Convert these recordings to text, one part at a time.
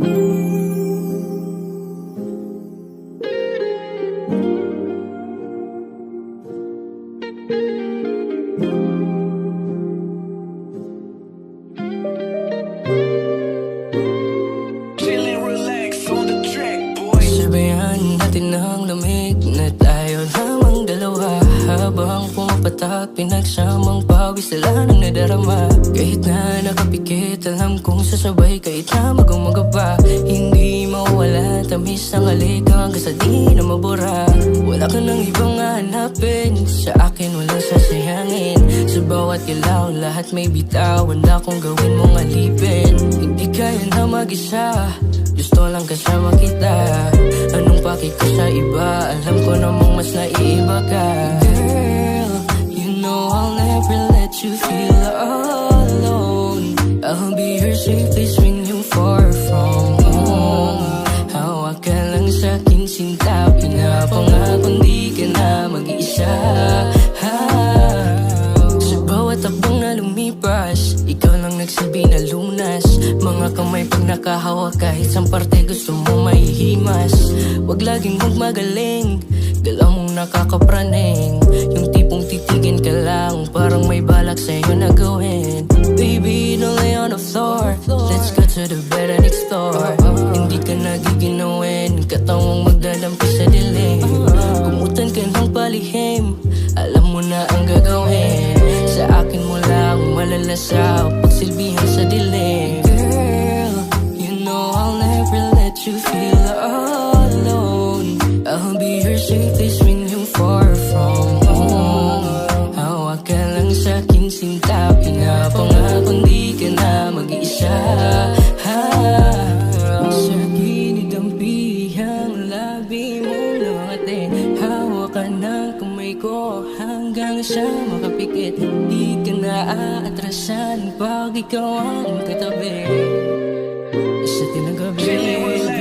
Chillin', relax on the track, boy. Sabayan natin ang lamig na tayo lamang dalawa. Habang pumapatak, pinagsamang pawis na lang nadarama. Kahit na nakapikit, alam kong sasabay kahit na magumaga pa. Hindi mawala tamis ng halik hanggang sa di na mabura. Wala ka nang ibang hanapin, sa akin walang sasayangin. Sa bawat galaw, lahat may bitaw. Handa kong gawin mong alipin. Hindi kaya na mag-isa, gusto lang kasama kita. Anong paki ko sa iba, alam ko namang mas naiiba ka. Girl, you know I'll never let you feel all alone. I'll be your safe place when you're far from home. Hawak ka lang sa'kin sinta, pinapangakong di ka na mag-iisa. Sa bawat takbong na lumipas, ikaw lang nagsabi na lunas. Mga kamay pag nakahawak, kahit sa parte gusto mo mahihimas. Wag laging magmagaling, galaw mong nakakapraning. Yung tipong titigin ka lang, parang may balak sa'yo na gawin. Baby, don't lay on the floor, let's go to the bed and explore. Hindi ka nagiginawin, katawang magdadampi sa dilim. Kumutan ka ng palihim, alam mo na ang gagawin. Sa akin mo lang malalasaw, pagsilbihan sa dilim. Girl, you know I'll never let you feel all alone. I'll be your safe place when you're far from home. Hawak ka lang sa'kin sinta, pinapangakong di ka na mag-iisa. Sa gilid ang bihang labi mo nangatin. Hawak ka ng kamay ko hanggang sa makapikit. Di ka na aatrasan pag ikaw ang katabi. Sa tinagabi, baby.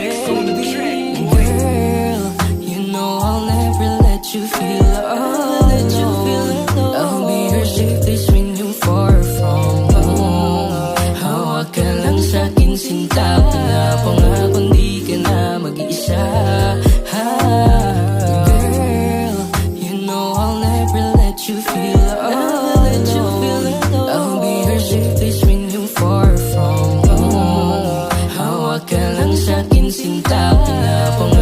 Girl, you know I'll never let you feel all alone. I'll be your safe place when you're far from home. Hawak ka lang sa'kin sinta, pinapangakong di ka na mag-iisa. Girl, you know I'll never let you feel all alone. I'll be your safe place when you're far from home. Hawak ka lang sa'kin sinta, pinapangakong